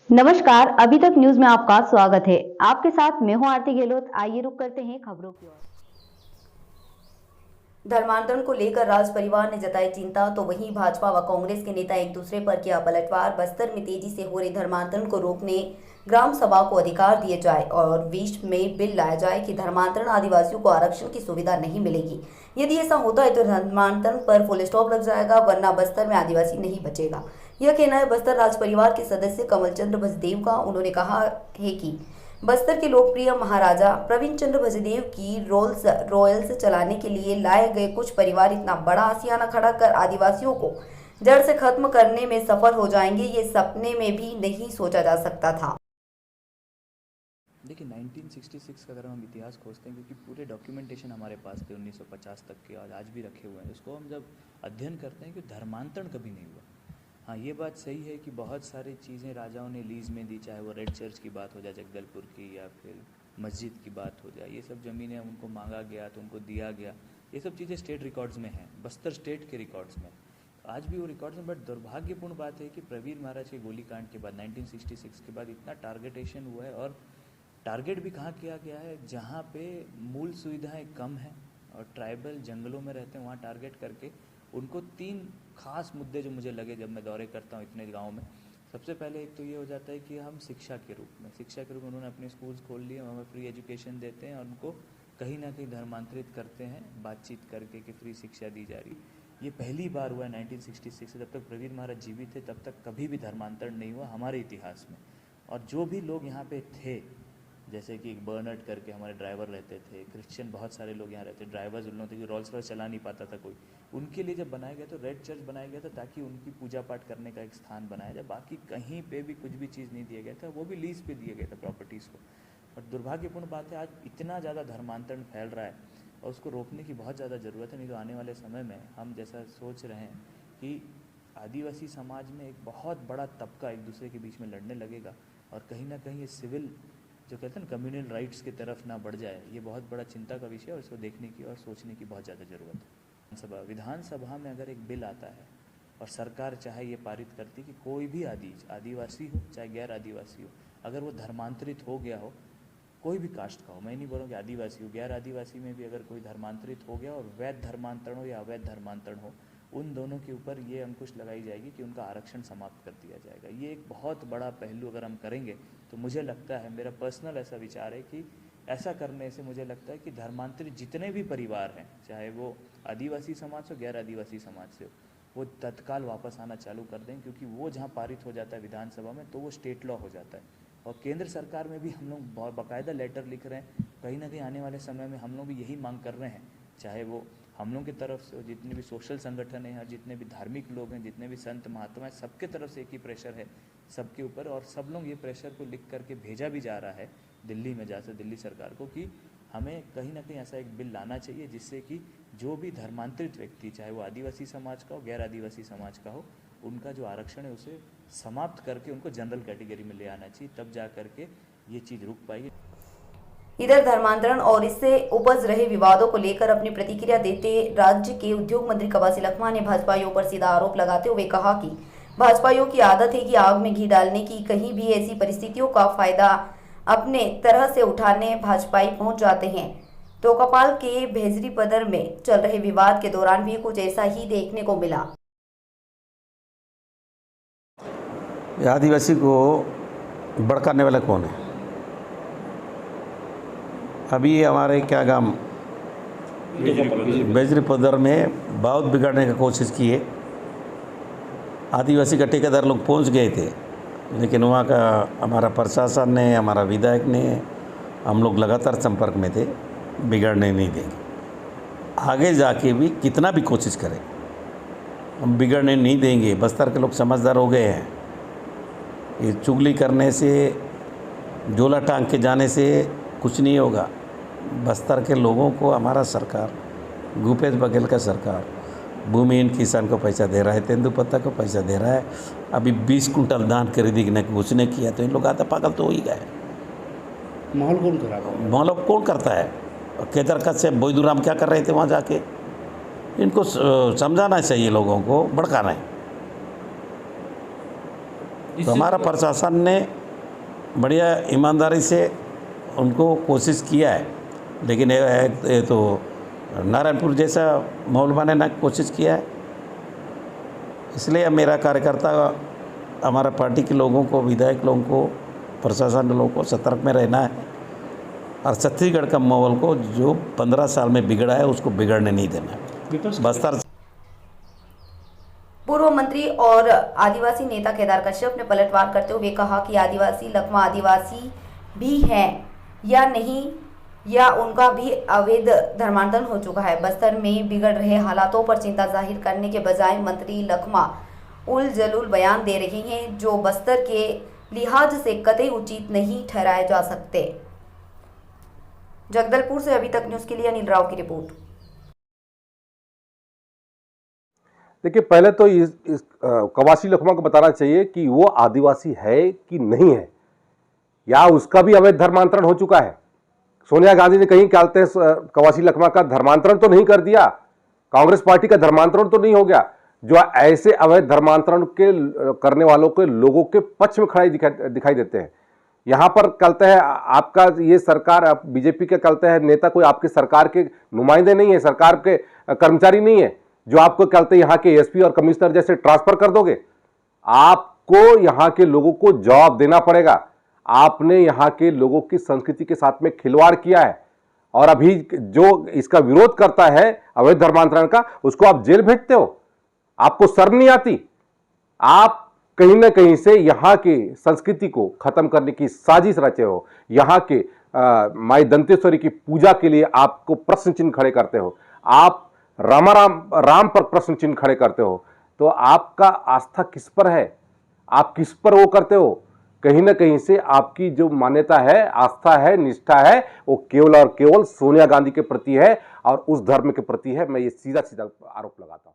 नमस्कार। अभी तक न्यूज में आपका स्वागत है। आपके साथ मैं हूं आरती गहलोत। आइए रुक करते हैं खबरों की ओर। धर्मांतरण को लेकर राज परिवार ने जताई चिंता, तो वहीं भाजपा व कांग्रेस के नेता एक दूसरे पर किया पलटवार। बस्तर में तेजी से हो रहे धर्मांतरण को रोकने ग्राम सभा को अधिकार दिए जाए और बीच में बिल लाया जाए कि धर्मांतरण आदिवासियों को आरक्षण की सुविधा नहीं मिलेगी। यदि ऐसा होता है तो धर्मांतरण पर फुल स्टॉप लग जाएगा, वरना बस्तर में आदिवासी नहीं बचेगा। यह कहना है बस्तर राज परिवार के सदस्य कमल चंद्र भजदेव का। उन्होंने कहा है कि बस्तर के लोकप्रिय महाराजा प्रवीण चंद्र भजदेव की रोल्स रॉयल्स चलाने के लिए लाए गए कुछ परिवार इतना बड़ा आशियाना खड़ा कर आदिवासियों को जड़ से खत्म करने में सफल हो जाएंगे, ये सपने में भी नहीं सोचा जा सकता था। देखिए 1966 का अगर हम इतिहास खोजते हैं, क्योंकि पूरे डॉक्यूमेंटेशन हमारे पास थे 1950 तक के, आज भी रखे हुए हैं, उसको हम जब अध्ययन करते हैं कि धर्मांतरण कभी नहीं हुआ। हाँ, ये बात सही है कि बहुत सारी चीज़ें राजाओं ने लीज में दी, चाहे वो रेड चर्च की बात हो जाए जगदलपुर की, या फिर मस्जिद की बात हो जाए। ये सब ज़मीनें उनको मांगा गया तो उनको दिया गया। ये सब चीज़ें स्टेट रिकॉर्ड्स में हैं, बस्तर स्टेट के रिकॉर्ड्स में आज भी वो रिकॉर्ड्स में। बट दुर्भाग्यपूर्ण बात है कि प्रवीर महाराज के गोलीकांड के बाद 1966 के बाद इतना टारगेटेशन हुआ है, और टारगेट भी कहाँ किया गया है, जहाँ पे मूल सुविधाएं कम हैं और ट्राइबल जंगलों में रहते हैं, वहाँ टारगेट करके उनको 3 खास मुद्दे जो मुझे लगे जब मैं दौरे करता हूँ इतने गाँव में। सबसे पहले एक तो ये हो जाता है कि हम शिक्षा के रूप में उन्होंने अपने स्कूल्स खोल लिए, हमें फ्री एजुकेशन देते हैं और उनको कहीं ना कहीं धर्मांतरित करते हैं बातचीत करके कि फ्री शिक्षा दी जा रही। ये पहली बार हुआ है 1966 से। जब तक प्रवीर महाराज जीवित थे तब तक कभी भी धर्मांतरण नहीं हुआ हमारे इतिहास में। और जो भी लोग यहाँ पे थे, जैसे कि एक बर्नर्ड करके हमारे ड्राइवर रहते थे, क्रिश्चियन बहुत सारे लोग यहाँ रहते, ड्राइवर्स उन लोग थे कि रोल्स रॉयस चला नहीं पाता था कोई, उनके लिए जब बनाया गया तो रेड चर्च बनाया गया था ताकि उनकी पूजा पाठ करने का एक स्थान बनाया जाए। बाकी कहीं पे भी कुछ भी चीज़ नहीं दिया गया था, वो भी लीज पे दिया गया था प्रॉपर्टीज़ को। और दुर्भाग्यपूर्ण बात है आज इतना ज़्यादा धर्मांतरण फैल रहा है और उसको रोकने की बहुत ज़्यादा ज़रूरत है। नहीं तो आने वाले समय में हम जैसा सोच रहे हैं कि आदिवासी समाज में एक बहुत बड़ा तबका एक दूसरे के बीच में लड़ने लगेगा और कहीं ना कहीं ये सिविल जो कहते हैं ना कम्युनल राइट्स की तरफ ना बढ़ जाए, ये बहुत बड़ा चिंता का विषय है और इसको देखने की और सोचने की बहुत ज़्यादा ज़रूरत है। विधानसभा में अगर एक बिल आता है और सरकार चाहे ये पारित करती कि कोई भी आदिवासी हो चाहे गैर आदिवासी हो, अगर वो धर्मांतरित हो गया हो, कोई भी कास्ट का हो, मैं नहीं बोल रहा कि आदिवासी हो, गैर आदिवासी में भी अगर कोई धर्मांतरित हो गया और वैध धर्मांतरण हो या अवैध धर्मांतरण हो, उन दोनों के ऊपर ये अंकुश लगाई जाएगी कि उनका आरक्षण समाप्त कर दिया जाएगा। ये एक बहुत बड़ा पहलू अगर हम करेंगे तो मुझे लगता है, मेरा पर्सनल ऐसा विचार है कि ऐसा करने से मुझे लगता है कि धर्मांतरित जितने भी परिवार हैं, चाहे वो आदिवासी समाज से गैर आदिवासी समाज से हो, वो तत्काल वापस आना चालू कर दें, क्योंकि वो जहाँ पारित हो जाता है विधानसभा में तो वो स्टेट लॉ हो जाता है। और केंद्र सरकार में भी हम लोग बहुत बाकायदा लेटर लिख रहे हैं, कहीं ना कहीं आने वाले समय में हम लोग भी यही मांग कर रहे हैं, चाहे वो हम लोग की तरफ से जितने भी सोशल संगठन हैं, जितने भी धार्मिक लोग हैं, जितने भी संत महात्मा हैं, सबके तरफ से एक ही प्रेशर है सबके ऊपर, और सब लोग ये प्रेशर को लिख करके भेजा भी जा रहा है दिल्ली में, जैसे दिल्ली सरकार को, कि हमें कहीं ना कहीं ऐसा एक बिल लाना चाहिए जिससे कि जो भी धर्मांतरित व्यक्ति, चाहे वो आदिवासी समाज का हो गैर आदिवासी समाज का हो, उनका जो आरक्षण है उसे समाप्त करके उनको जनरल कैटेगरी में ले आना चाहिए, तब जा करके ये चीज़ रुक पाएगी। इधर धर्मांतरण और इससे उपज रहे विवादों को लेकर अपनी प्रतिक्रिया देते राज्य के उद्योग मंत्री कवासी लखमा ने भाजपाइयों पर सीधा आरोप लगाते हुए कहा कि भाजपाइयों की आदत है कि आग में घी डालने की, कहीं भी ऐसी परिस्थितियों का फायदा अपने तरह से उठाने भाजपाई पहुंच जाते हैं। तो कपाल के भेजरी पदर में चल रहे विवाद के दौरान भी कुछ ऐसा ही देखने को मिला। आदिवासी को भड़काने वाला कौन है? अभी हमारे क्या गांव बेजरी पदर में बहुत बिगाड़ने की कोशिश की है। आदिवासी का ठेकेदार लोग पहुंच गए थे, लेकिन वहाँ का हमारा प्रशासन ने, हमारा विधायक ने, हम लोग लगातार संपर्क में थे, बिगड़ने नहीं देंगे। आगे जाके भी कितना भी कोशिश करें हम बिगड़ने नहीं देंगे। बस्तर के लोग समझदार हो गए हैं। ये चुगली करने से, झोला टांग के जाने से कुछ नहीं होगा। बस्तर के लोगों को हमारा सरकार, भूपेश बघेल का सरकार, भूमिहीन किसान को पैसा दे रहा है, तेंदुपत्ता को पैसा दे रहा है। अभी 20 कुंटल धान खरीदने की घोषणा किया तो इन लोग आधा पागल तो हो ही गए। माहौल कौन खराब है? माहौल कौन करता है? केदारकत से बोईदूराम क्या कर रहे थे वहाँ जाके? इनको समझाना चाहिए, लोगों को भड़काना है। तो हमारा प्रशासन ने बढ़िया ईमानदारी से उनको कोशिश किया है, लेकिन ये तो नारायणपुर जैसा माहौल बनाने की कोशिश किया है। इसलिए मेरा कार्यकर्ता, हमारा पार्टी के लोगों को, विधायक लोगों को, प्रशासन लोगों को सतर्क में रहना है और छत्तीसगढ़ का माहौल को जो 15 साल में बिगड़ा है उसको बिगड़ने नहीं देना है। बस्तर पूर्व मंत्री और आदिवासी नेता केदार कश्यप ने पलटवार करते हुए कहा कि आदिवासी लकवा आदिवासी भी हैं या नहीं, या उनका भी अवैध धर्मांतरण हो चुका है। बस्तर में बिगड़ रहे हालातों पर चिंता जाहिर करने के बजाय मंत्री लखमा उल जलूल बयान दे रहे हैं, जो बस्तर के लिहाज से कतई उचित नहीं ठहराए जा सकते। जगदलपुर से अभी तक न्यूज़ के लिए अनिल राव की रिपोर्ट। देखिए, पहले तो इस कवासी लखमा को बताना चाहिए कि वो आदिवासी है कि नहीं है, या उसका भी अवैध धर्मांतरण हो चुका है। सोनिया गांधी ने कहीं कहते हैं कवासी लखमा का धर्मांतरण तो नहीं कर दिया, कांग्रेस पार्टी का धर्मांतरण तो नहीं हो गया। जो ऐसे अवैध धर्मांतरण के करने वालों के लोगों के पक्ष में खड़े दिखाई देते हैं। यहां पर कहते हैं आपका ये सरकार, बीजेपी के कहते हैं नेता कोई आपकी सरकार के नुमाइंदे नहीं है, सरकार के कर्मचारी नहीं है, जो आपको कहते हैं यहाँ के एसपी और कमिश्नर जैसे ट्रांसफर कर दोगे। आपको यहाँ के लोगों को जवाब देना पड़ेगा। आपने यहाँ के लोगों की संस्कृति के साथ में खिलवाड़ किया है, और अभी जो इसका विरोध करता है अवैध धर्मांतरण का, उसको आप जेल भेजते हो। आपको शर्म नहीं आती? आप कहीं ना कहीं से यहाँ की संस्कृति को खत्म करने की साजिश रचे हो। यहाँ के माई दंतेश्वरी की पूजा के लिए आपको प्रश्न चिन्ह खड़े करते हो। आप राम पर प्रश्न चिन्ह खड़े करते हो। तो आपका आस्था किस पर है? आप किस पर वो करते हो? कहीं ना कहीं से आपकी जो मान्यता है, आस्था है, निष्ठा है, वो केवल और केवल सोनिया गांधी के प्रति है और उस धर्म के प्रति है। मैं ये सीधा सीधा आरोप लगाता हूं।